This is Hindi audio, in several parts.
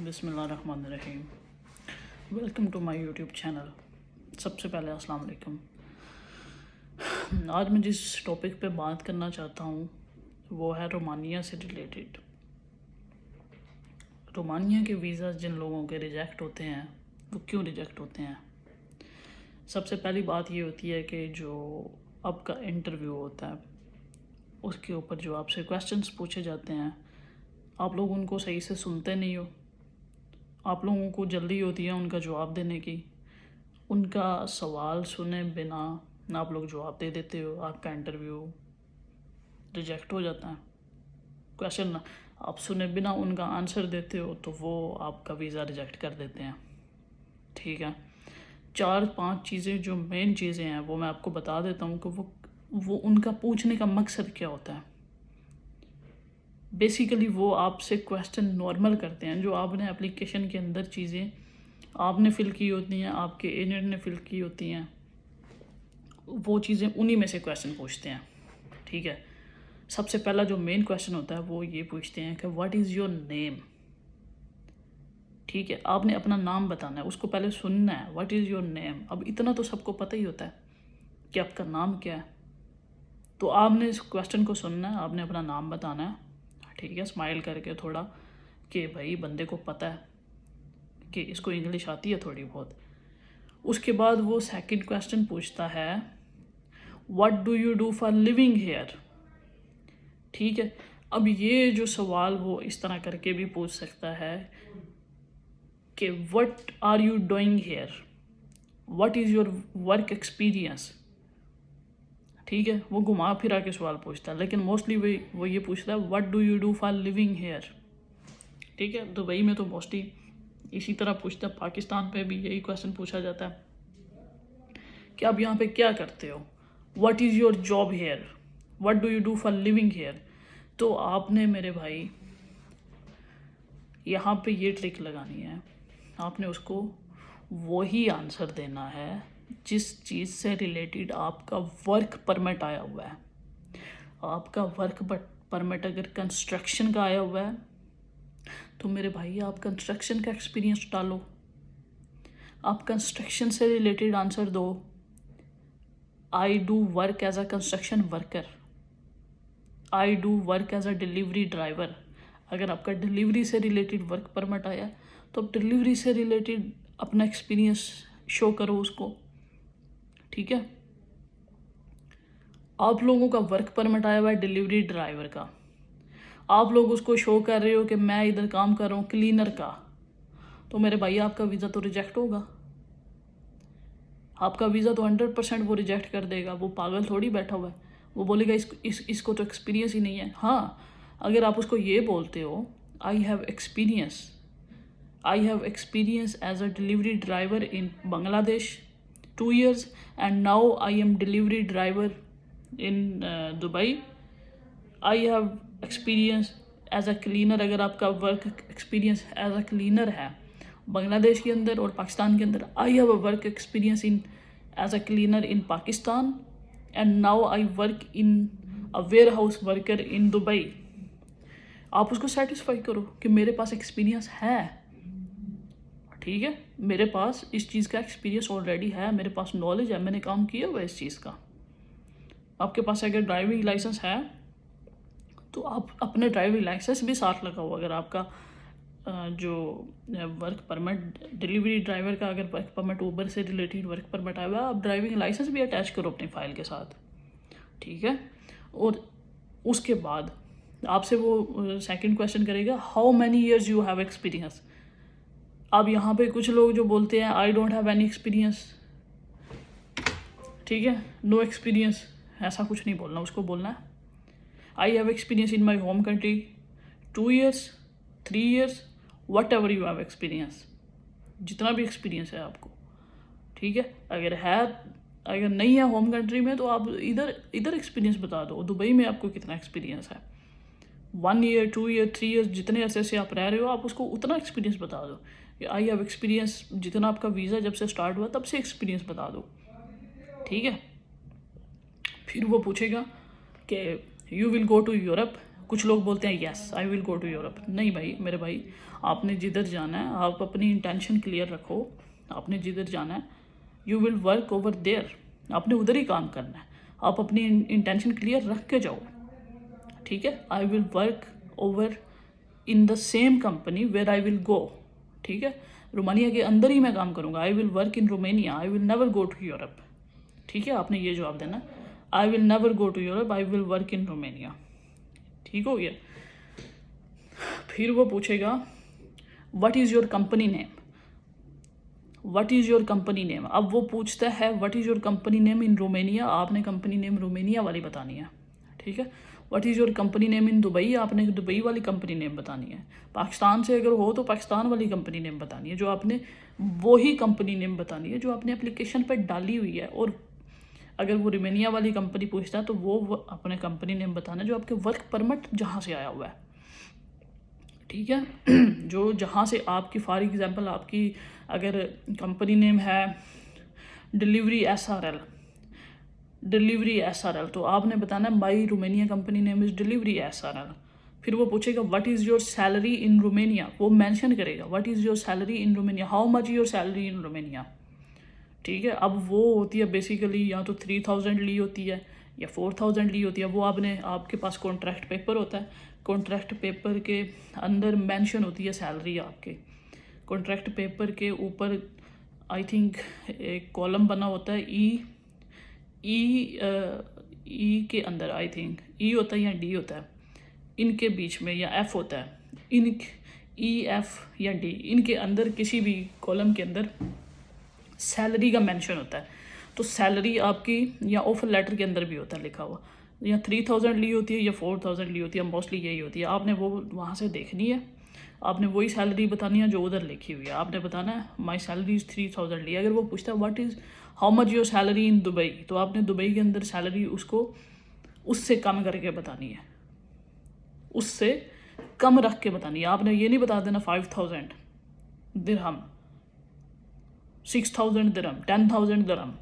बिस्मिल्लाहिर्रहमानिर्रहीम। Welcome to my YouTube channel. सबसे पहले अस्सलाम वालेकुम। आज मैं जिस टॉपिक पे बात करना चाहता हूँ वो है रोमानिया से रिलेटेड। रोमानिया के वीज़ा जिन लोगों के रिजेक्ट होते हैं वो क्यों रिजेक्ट होते हैं। सबसे पहली बात ये होती है कि जो आपका इंटरव्यू होता है उसके ऊपर जो आपसे क्वेश्चंस पूछे जाते हैं आप लोग उनको सही से सुनते नहीं हो। आप लोगों को जल्दी होती है उनका जवाब देने की। उनका सवाल सुने बिना आप लोग जवाब दे देते हो, आपका इंटरव्यू रिजेक्ट हो जाता है। क्वेश्चन आप सुने बिना उनका आंसर देते हो तो वो आपका वीज़ा रिजेक्ट कर देते हैं। ठीक है, 4-5 चीज़ें जो मेन चीज़ें हैं वो मैं आपको बता देता हूँ कि वो उनका पूछने का मकसद क्या होता है। बेसिकली वो आपसे क्वेश्चन नॉर्मल करते हैं, जो आपने एप्लीकेशन के अंदर चीज़ें आपने फ़िल की होती हैं, आपके एजेंट ने फ़िल की होती हैं, वो चीज़ें उन्हीं में से क्वेश्चन पूछते हैं। ठीक है, सबसे पहला जो मेन क्वेश्चन होता है वो ये पूछते हैं कि व्हाट इज़ योर नेम। ठीक है, आपने अपना नाम बताना है, उसको पहले सुनना है, व्हाट इज़ योर नेम। अब इतना तो सबको पता ही होता है कि आपका नाम क्या है, तो आपने इस क्वेश्चन को सुनना है, आपने अपना नाम बताना है। ठीक है, स्माइल करके थोड़ा कि भाई बंदे को पता है कि इसको इंग्लिश आती है थोड़ी बहुत। उसके बाद वो सेकंड क्वेश्चन पूछता है what do you do for living hair. ठीक है, अब ये जो सवाल वो इस तरह करके भी पूछ सकता है कि what are you doing here, what is your work experience. ठीक है, वो घुमा फिरा के सवाल पूछता है, लेकिन मोस्टली वो ये पूछता है what do you do for living hair. ठीक है, दुबई में तो मोस्टली इसी तरह पूछता है, पाकिस्तान पे भी यही क्वेश्चन पूछा जाता है कि आप यहाँ पे क्या करते हो, what is your job here, what do you do for living here. तो आपने मेरे भाई यहाँ पे ये ट्रिक लगानी है, आपने उसको वही आंसर देना है जिस चीज़ से रिलेटेड आपका वर्क परमिट आया हुआ है। आपका वर्क परमिट अगर कंस्ट्रक्शन का आया हुआ है तो मेरे भाई आप कंस्ट्रक्शन का एक्सपीरियंस डालो, आप कंस्ट्रक्शन से रिलेटेड आंसर दो। I do work as a construction worker, I do work as a delivery driver. अगर आपका डिलीवरी से रिलेटेड वर्क परमिट आया तो डिलीवरी से रिलेटेड अपना एक्सपीरियंस शो करो उसको। ठीक है, आप लोगों का वर्क परमिट आया हुआ है डिलीवरी ड्राइवर का, आप लोग उसको शो कर रहे हो कि मैं इधर काम कर रहा हूँ क्लीनर का, तो मेरे भाई आपका वीज़ा तो रिजेक्ट होगा। आपका वीज़ा तो 100% वो रिजेक्ट कर देगा। वो पागल थोड़ी बैठा हुआ है, वो बोलेगा इसको तो एक्सपीरियंस ही नहीं है। हाँ, अगर आप उसको ये बोलते हो I have experience as a delivery driver in Bangladesh 2 years and now I am delivery driver in Dubai. I have experience as a cleaner। अगर आपका work experience as a cleaner है बांग्लादेश के अंदर और पाकिस्तान के अंदर, I have a work experience in as a cleaner in Pakistan and now I work in a warehouse worker in Dubai. आप उसको सेटिस्फाई करो कि मेरे पास एक्सपीरियंस है। ठीक है, मेरे पास इस चीज़ का एक्सपीरियंस ऑलरेडी है, मेरे पास नॉलेज है, मैंने काम किया हुआ है इस चीज़ का। आपके पास अगर ड्राइविंग लाइसेंस है तो आप अपने ड्राइविंग लाइसेंस भी साथ लगाओ। अगर आपका जो वर्क परमिट डिलीवरी ड्राइवर का अगर वर्क परमिट ऊबर से रिलेटेड वर्क परमिट आया हुआ आप ड्राइविंग लाइसेंस भी अटैच करो अपनी फ़ाइल के साथ। ठीक है, और उसके बाद आपसे वो सेकंड क्वेश्चन करेगा how many years you have experience. अब यहाँ पे कुछ लोग जो बोलते हैं I don't have any experience. ठीक है, नो एक्सपीरियंस, ऐसा कुछ नहीं बोलना, उसको बोलना है आई have experience in my home country 2 years 3 years what ever you have experience, जितना भी एक्सपीरियंस है आपको। ठीक है, अगर नहीं है होम कंट्री में तो आप इधर एक्सपीरियंस बता दो। दुबई में आपको कितना एक्सपीरियंस है, 1 year 2 year 3 years जितने अरसे से आप रह रहे हो आप उसको उतना एक्सपीरियंस बता दो। आई हैव एक्सपीरियंस जितना आपका वीज़ा जब से स्टार्ट हुआ तब से एक्सपीरियंस बता दो। ठीक है, फिर वो पूछेगा कि you will go to Europe कुछ लोग बोलते हैं yes I will go to Europe. नहीं भाई, मेरे भाई, आपने जिधर जाना है आप अपनी इंटेंशन क्लियर रखो। आपने जिधर जाना है you will work over there, आपने उधर ही काम करना है। आप अपनी इंटेंशन क्लियर रख के जाओ, ठीक है। I will work over in the same company where I will go, ठीक है। रोमानिया के अंदर ही मैं काम करूँगा। I will work in Romania, I will never go to Europe, ठीक है। आपने ये जवाब देना, I will never go to Europe, I will work in Romania, ठीक हो गया। फिर वो पूछेगा what is your company name, what is your company name. अब वो पूछता है what is your company name in Romania, आपने कंपनी नेम रोमानिया वाली बतानी है, ठीक है। What is your company name in Dubai, आपने दुबई वाली कंपनी नेम बतानी है। पाकिस्तान से अगर हो तो पाकिस्तान वाली कंपनी नेम बतानी है, जो आपने वही कंपनी नेम बतानी है जो आपने एप्लीकेशन पर डाली हुई है। और अगर वो रोमानिया वाली कंपनी पूछता है तो वो अपने कंपनी नेम बताना जो आपके वर्क परमिट जहाँ से आया हुआ है, ठीक है। जो जहाँ से आपकी, फॉर एग्जांपल आपकी अगर कंपनी नेम है डिलीवरी SRL, डिलीवरी SRL, तो आपने बताना my Romania company name is delivery SRL। फिर वो पूछेगा what is your salary in Romania, वो मेंशन करेगा what is your salary in Romania, how much your salary in Romania, ठीक है। अब वो होती है बेसिकली या तो 3000 ली होती है या 4000 ली होती है। वो आपके पास कॉन्ट्रैक्ट पेपर होता है, कॉन्ट्रैक्ट पेपर के अंदर मेंशन होती है सैलरी आपके। कॉन्ट्रैक्ट पेपर के ऊपर आई थिंक एक कॉलम बना होता है ई के अंदर, आई थिंक ई होता है या डी होता है, इनके बीच में, या एफ होता है, इन EF या D, इनके अंदर किसी भी कॉलम के अंदर सैलरी का मेंशन होता है। तो सैलरी आपकी या ऑफर लेटर के अंदर भी होता है लिखा हुआ, या 3000 ली होती है या 4000 ली होती है, मोस्टली यही होती है। आपने वो वहाँ से देखनी है, आपने वही सैलरी बतानी है जो उधर लिखी हुई है। आपने बताना है माई सैलरी इज़ 3000 ली। अगर वो पूछता है what is how much your salary in Dubai, तो आपने दुबई के अंदर सैलरी उसको उससे कम करके बतानी है, उससे कम रख के बतानी है। आपने ये नहीं बता देना 5000 दिरहम, 6000 दिरहम, 10,000 दिरहम,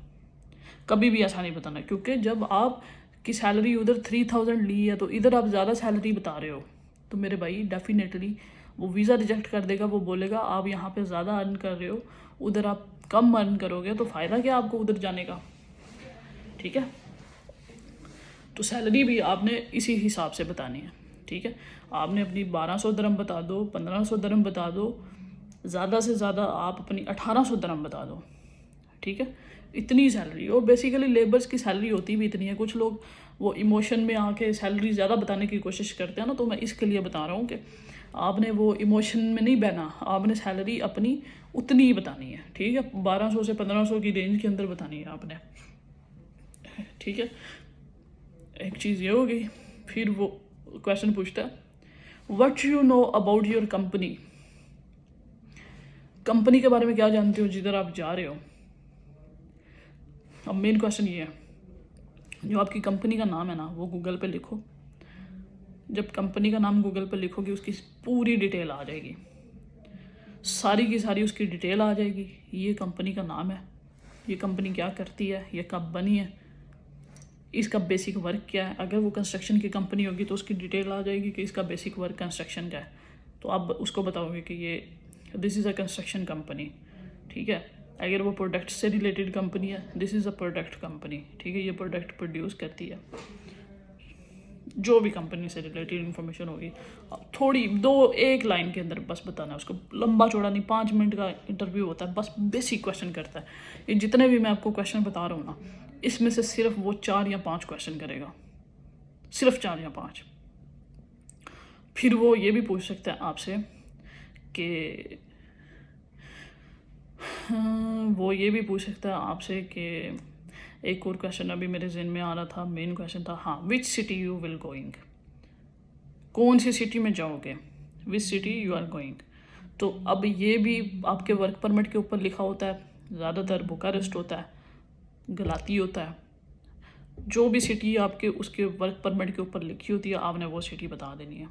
कभी भी ऐसा नहीं बताना। क्योंकि जब आपकी सैलरी उधर 3000 ली है तो इधर आप ज़्यादा सैलरी बता रहे हो, तो मेरे भाई डेफिनेटली वो वीज़ा रिजेक्ट कर देगा। वो बोलेगा आप यहाँ पे ज़्यादा अर्न कर रहे हो, उधर आप कम अर्न करोगे, तो फ़ायदा क्या आपको उधर जाने का, ठीक है। तो सैलरी भी आपने इसी हिसाब से बतानी है, ठीक है। आपने अपनी 1200 दिरहम बता दो, 1500 दिरहम बता दो, ज़्यादा से ज़्यादा आप अपनी 1800 दिरहम बता दो, ठीक है। इतनी सैलरी, और बेसिकली लेबर्स की सैलरी होती भी इतनी है। कुछ लोग वो इमोशन में आके सैलरी ज़्यादा बताने की कोशिश करते हैं ना, तो मैं इसके लिए बता रहा हूँ कि आपने वो इमोशन में नहीं बहना, आपने सैलरी अपनी उतनी ही बतानी है, ठीक है। 1200 से 1500 की रेंज के अंदर बतानी है आपने, ठीक है। एक चीज़ ये हो गई। फिर वो क्वेश्चन पूछता है what you know about your company, company के बारे में क्या जानते हो जिधर आप जा रहे हो। अब मेन क्वेश्चन ये है, जो आपकी कंपनी का नाम है ना, वो गूगल पे लिखो। जब कंपनी का नाम गूगल पे लिखोगे उसकी पूरी डिटेल आ जाएगी, सारी की सारी उसकी डिटेल आ जाएगी। ये कंपनी का नाम है, ये कंपनी क्या करती है, ये कब बनी है, इसका बेसिक वर्क क्या है। अगर वो कंस्ट्रक्शन की कंपनी होगी तो उसकी डिटेल आ जाएगी कि इसका बेसिक वर्क कंस्ट्रक्शन का है, तो आप उसको बताओगे कि ये this is a construction company, ठीक है। अगर वो प्रोडक्ट से रिलेटेड कंपनी है, this is a product company, ठीक है, ये प्रोडक्ट प्रोड्यूस करती है। जो भी कंपनी से रिलेटेड इन्फॉर्मेशन होगी थोड़ी एक लाइन के अंदर बस बताना है उसको, लंबा चौड़ा नहीं। 5 मिनट का इंटरव्यू होता है, बस बेसिक क्वेश्चन करता है। ये जितने भी मैं आपको क्वेश्चन बता रहा हूँ ना, इसमें से सिर्फ वो 4 या 5 क्वेश्चन करेगा, सिर्फ 4 या 5। फिर वो ये भी पूछ सकता है आपसे कि एक और क्वेश्चन अभी मेरे जहन में आ रहा था, मेन क्वेश्चन था, हाँ, which city you will going, कौन सी सिटी में जाओगे, which city you are going. तो अब ये भी आपके वर्क परमिट के ऊपर लिखा होता है, ज़्यादातर बुकारेस्ट होता है, गलाती होता है, जो भी सिटी आपके उसके वर्क परमिट के ऊपर लिखी होती है आपने वो सिटी बता देनी है,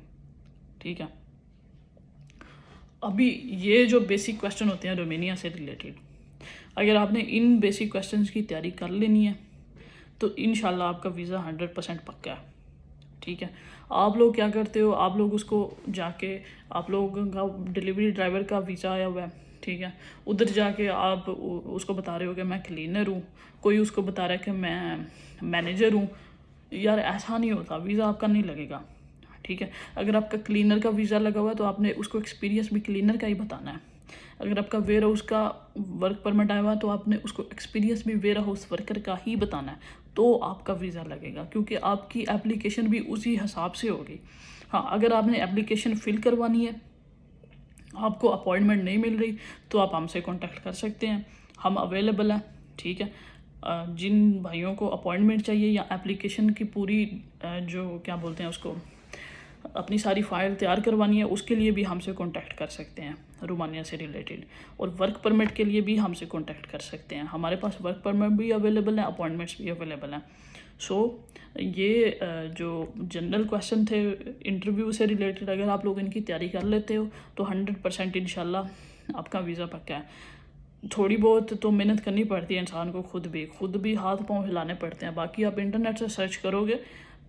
ठीक है। अभी ये जो बेसिक क्वेश्चन होते हैं रोमानिया से रिलेटेड, अगर आपने इन बेसिक क्वेश्चंस की तैयारी कर लेनी है तो इंशाल्लाह आपका वीज़ा 100% पक्का है। ठीक है। आप लोग क्या करते हो, आप लोग उसको जाके, आप लोगों का डिलीवरी ड्राइवर का वीज़ा आया हुआ है, ठीक है, उधर जाके आप उसको बता रहे हो कि मैं क्लीनर हूँ, कोई उसको बता रहा है कि मैं मैनेजर हूँ। यार ऐसा नहीं होता, वीज़ा आपका नहीं लगेगा, ठीक है। अगर आपका क्लीनर का वीज़ा लगा हुआ है तो आपने उसको एक्सपीरियंस भी क्लीनर का ही बताना है। अगर आपका वेयर हाउस का वर्क परमिट आया हुआ है तो आपने उसको एक्सपीरियंस भी वेयर हाउस वर्कर का ही बताना है, तो आपका वीज़ा लगेगा, क्योंकि आपकी एप्लीकेशन भी उसी हिसाब से होगी। हाँ, अगर आपने एप्लीकेशन फिल करवानी है, आपको अपॉइंटमेंट नहीं मिल रही, तो आप हमसे कांटेक्ट कर सकते हैं, हम अवेलेबल हैं, ठीक है। जिन भाइयों को अपॉइंटमेंट चाहिए या एप्लीकेशन की पूरी जो क्या बोलते हैं उसको, अपनी सारी फाइल तैयार करवानी है, उसके लिए भी हमसे कांटेक्ट कर सकते हैं रोमानिया से रिलेटेड। और वर्क परमिट के लिए भी हमसे कांटेक्ट कर सकते हैं, हमारे पास वर्क परमिट भी अवेलेबल है, अपॉइंटमेंट्स भी अवेलेबल हैं। सो ये जो जनरल क्वेश्चन थे इंटरव्यू से रिलेटेड, अगर आप लोग इनकी तैयारी कर लेते हो तो 100% इंशाल्लाह आपका वीज़ा पक्का है। थोड़ी बहुत तो मेहनत करनी पड़ती है इंसान को, खुद भी हाथ पांव हिलाने पड़ते हैं। बाकी आप इंटरनेट से सर्च करोगे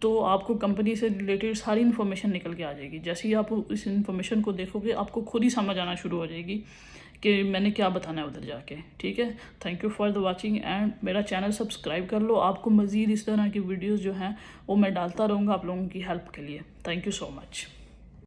तो आपको कंपनी से रिलेटेड सारी इन्फॉर्मेशन निकल के आ जाएगी। जैसे ही आप इस इन्फॉर्मेशन को देखोगे आपको खुद ही समझ आना शुरू हो जाएगी कि मैंने क्या बताना है उधर जाके, ठीक है। Thank you for the watching and मेरा चैनल सब्सक्राइब कर लो। आपको मज़ीद इस तरह की वीडियोज़ जो हैं वो मैं डालता रहूँगा आप लोगों की हेल्प के लिए। Thank you so much.